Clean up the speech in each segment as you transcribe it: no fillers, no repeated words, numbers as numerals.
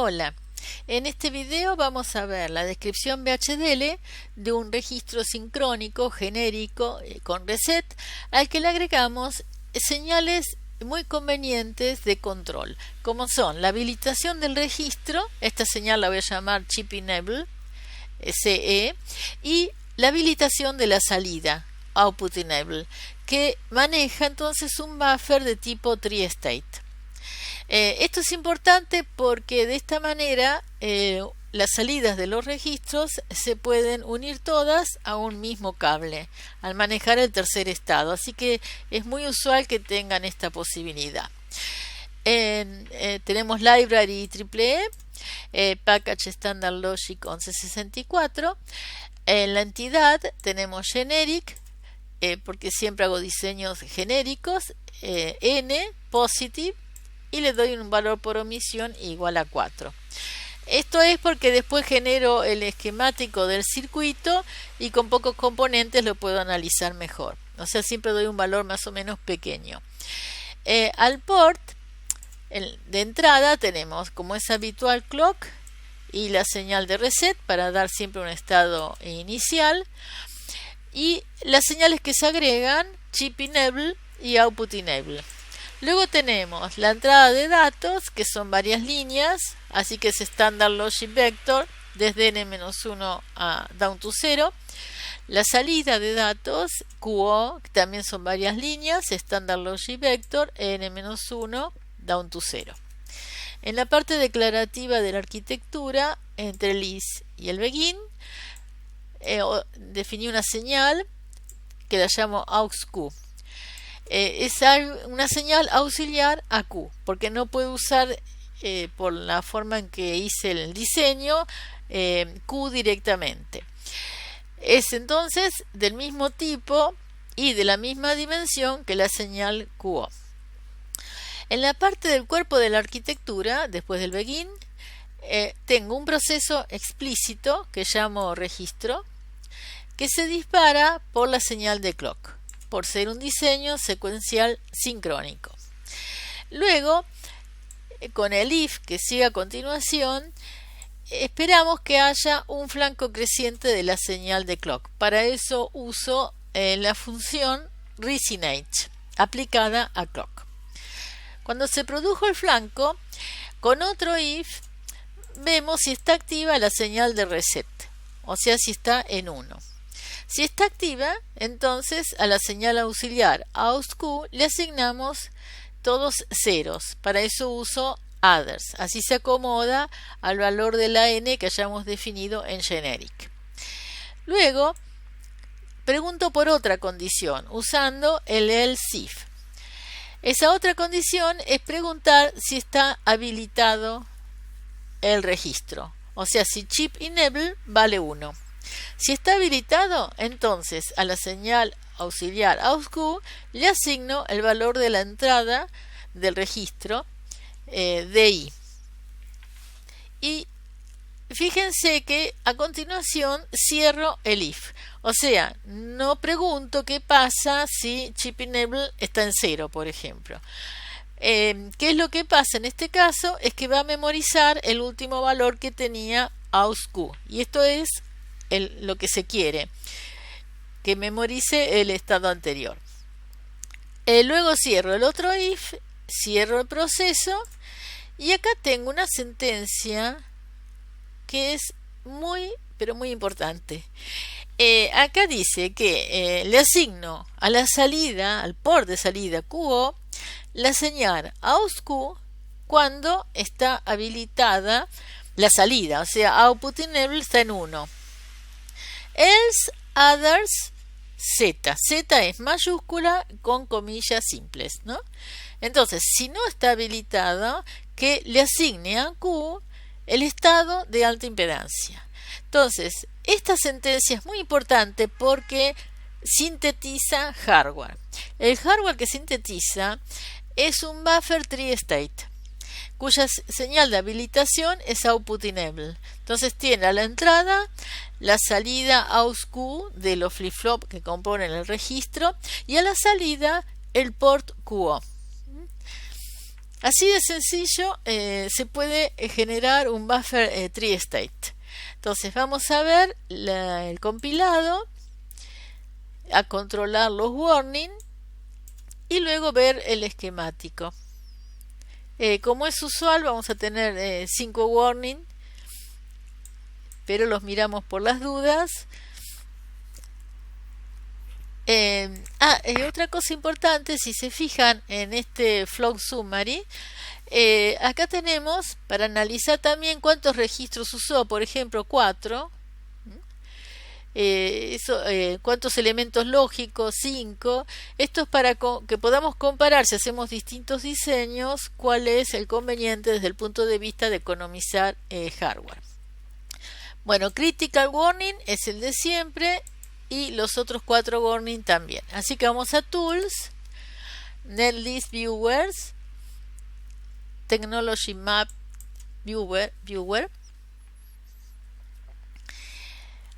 Hola, en este video vamos a ver la descripción VHDL de un registro sincrónico genérico con reset al que le agregamos señales muy convenientes de control, como son la habilitación del registro, esta señal la voy a llamar Chip Enable, CE, y la habilitación de la salida, Output Enable, que maneja entonces un buffer de tipo tri-state. Esto es importante porque de esta manera las salidas de los registros se pueden unir todas a un mismo cable al manejar el tercer estado, así que es muy usual que tengan esta posibilidad. Tenemos Library EEE, Package Standard Logic 1164. En la entidad tenemos Generic, porque siempre hago diseños genéricos, N, Positive, y le doy un valor por omisión igual a 4. Esto es porque después genero el esquemático del circuito y con pocos componentes lo puedo analizar mejor. O sea, siempre doy un valor más o menos pequeño. Al port de entrada tenemos, como es habitual, clock y la señal de reset para dar siempre un estado inicial. Y las señales que se agregan, Chip Enable y Output Enable. Luego tenemos la entrada de datos, que son varias líneas, así que es Standard Logic Vector, desde n-1 a down to 0. La salida de datos, QO, que también son varias líneas, Standard Logic Vector, n-1 down to 0. En la parte declarativa de la arquitectura, entre el is y el begin, definí una señal que la llamo AUXQ. Es una señal auxiliar a Q, porque no puedo usar, por la forma en que hice el diseño, Q directamente. Es entonces del mismo tipo y de la misma dimensión que la señal QO. En la parte del cuerpo de la arquitectura, después del begin, tengo un proceso explícito que llamo registro, que se dispara por la señal de clock, por ser un diseño secuencial sincrónico. Luego, con el if que sigue a continuación, esperamos que haya un flanco creciente de la señal de clock. Para eso uso la función Resynage aplicada a clock. Cuando se produjo el flanco, con otro if vemos si está activa la señal de reset, o sea, si está en 1. Si está activa, entonces a la señal auxiliar AUXQ le asignamos todos ceros. Para eso uso others. Así se acomoda al valor de la n que hayamos definido en generic. Luego, pregunto por otra condición usando el else if. Esa otra condición es preguntar si está habilitado el registro. O sea, si Chip Enable vale 1. Si está habilitado, entonces a la señal auxiliar AUXQ le asigno el valor de la entrada del registro DI. Y fíjense que a continuación cierro el if. O sea, no pregunto qué pasa si Chip Enable está en 0, por ejemplo. ¿Qué es lo que pasa en este caso? Es que va a memorizar el último valor que tenía AUXQ. Y esto es lo que se quiere, que memorice el estado anterior. Luego cierro el otro if, cierro el proceso y acá tengo una sentencia que es pero muy importante. Acá dice que le asigno a la salida, al port de salida QO, la señal AUXQ cuando está habilitada la salida, o sea, Output Enable está en 1. Else others Z. Z es mayúscula con comillas simples, ¿no? Entonces, si no está habilitado, que le asigne a Q el estado de alta impedancia. Entonces, esta sentencia es muy importante porque sintetiza hardware. El hardware que sintetiza es un buffer tri-state, cuya señal de habilitación es Output Enable. Entonces tiene a la entrada la salida AUXQ de los flip-flop que componen el registro y a la salida el port QO. Así de sencillo se puede generar un buffer tree state. Entonces vamos a ver el compilado, a controlar los warning y luego ver el esquemático. Como es usual, vamos a tener 5 warning, pero los miramos por las dudas. Otra cosa importante, si se fijan en este flow summary, acá tenemos para analizar también cuántos registros usó, por ejemplo 4, cuántos elementos lógicos, 5. Esto es para que podamos comparar, si hacemos distintos diseños, cuál es el conveniente desde el punto de vista de economizar hardware. Bueno, critical warning es el de siempre y los otros 4 warning también. Así que vamos a Tools, Netlist Viewers, Technology Map Viewer.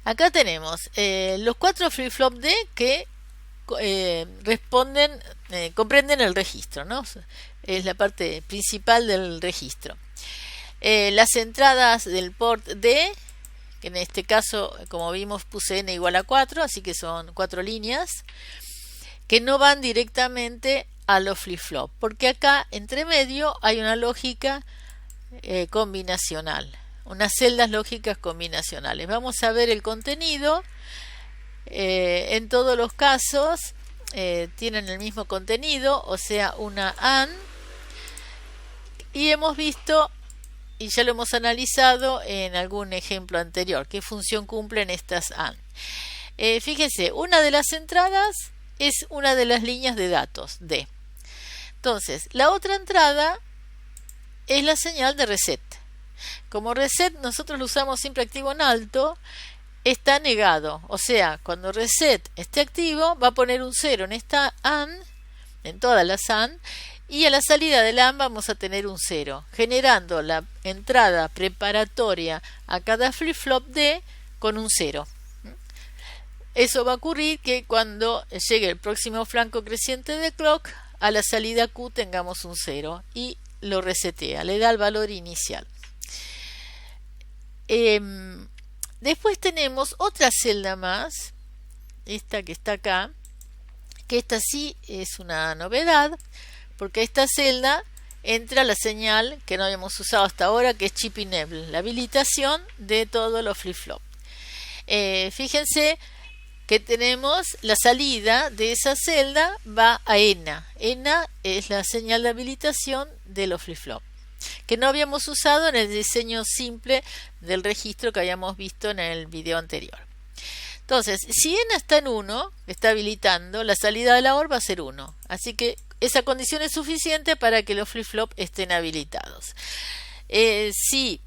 Acá tenemos los 4 flip-flop D que comprenden el registro, ¿no? Es la parte principal del registro. Las entradas del port D, que en este caso, como vimos, puse n igual a 4, así que son 4 líneas, que no van directamente a los flip-flop, porque acá entre medio hay una lógica combinacional, unas celdas lógicas combinacionales. Vamos a ver el contenido. En todos los casos tienen el mismo contenido, o sea, una AND, y hemos visto, y ya lo hemos analizado en algún ejemplo anterior, qué función cumplen estas AND. Fíjense, una de las entradas es una de las líneas de datos D. Entonces, la otra entrada es la señal de reset. Como reset nosotros lo usamos siempre activo en alto, está negado. O sea, cuando reset esté activo, va a poner un 0 en esta AND, en todas las AND, y a la salida de la AND vamos a tener un 0, generando la entrada preparatoria a cada flip-flop D con un 0. Eso va a ocurrir que cuando llegue el próximo flanco creciente de clock, a la salida Q tengamos un 0 y lo resetea, le da el valor inicial. Después tenemos otra celda más, esta que está acá, que esta sí es una novedad, porque a esta celda entra la señal que no habíamos usado hasta ahora, que es chip enable, la habilitación de todos los flip-flop. Fíjense que tenemos la salida de esa celda va a ENA. ENA es la señal de habilitación de los flip-flop, que no habíamos usado en el diseño simple del registro que habíamos visto en el video anterior. Entonces, si ENA está en 1, está habilitando, la salida de la OR va a ser 1. Así que esa condición es suficiente para que los flip-flop estén habilitados. Si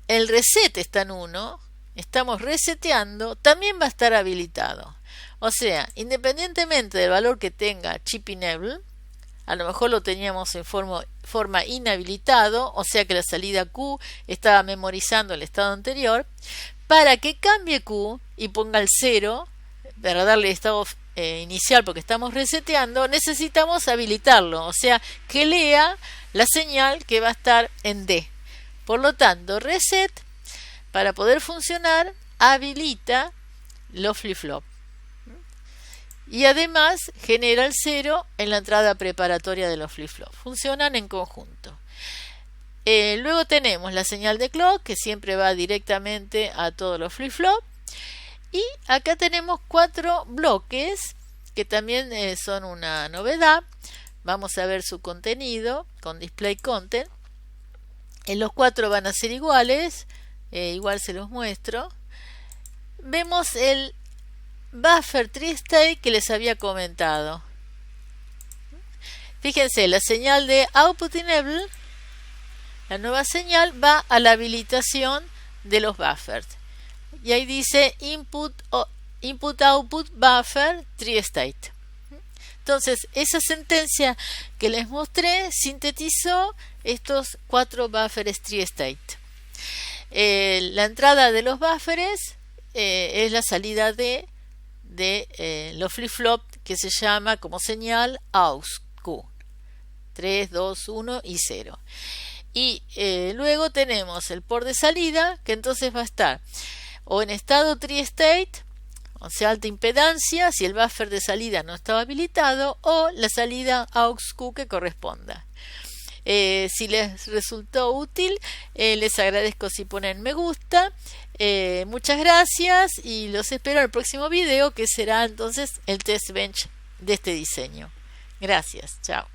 el reset está en 1, estamos reseteando, también va a estar habilitado. O sea, independientemente del valor que tenga chip enable, a lo mejor lo teníamos en forma inhabilitado, o sea que la salida Q estaba memorizando el estado anterior. Para que cambie Q y ponga el 0, para darle estado inicial porque estamos reseteando, necesitamos habilitarlo, o sea que lea la señal que va a estar en D. Por lo tanto, reset, para poder funcionar, habilita los flip-flop. Y además genera el 0 en la entrada preparatoria de los flip-flop. Funcionan en conjunto. Luego tenemos la señal de clock, que siempre va directamente a todos los flip-flop. Y acá tenemos 4 bloques, que también son una novedad. Vamos a ver su contenido con display content. Los 4 van a ser iguales. Igual se los muestro. Vemos el buffer tree state que les había comentado. Fíjense, la señal de output enable, la nueva señal va a la habilitación de los buffers. Y ahí dice input output buffer tree state. Entonces, esa sentencia que les mostré sintetizó estos 4 buffers tree state. La entrada de los buffers es la salida de los flip-flop que se llama como señal AUX Q. 3, 2, 1 y 0. Y luego tenemos el port de salida, que entonces va a estar o en estado tri-state, o sea, alta impedancia, si el buffer de salida no estaba habilitado, o la salida AUX-Q que corresponda. Si les resultó útil, les agradezco si ponen me gusta. Muchas gracias y los espero en el próximo video, que será entonces el test bench de este diseño. Gracias, chao.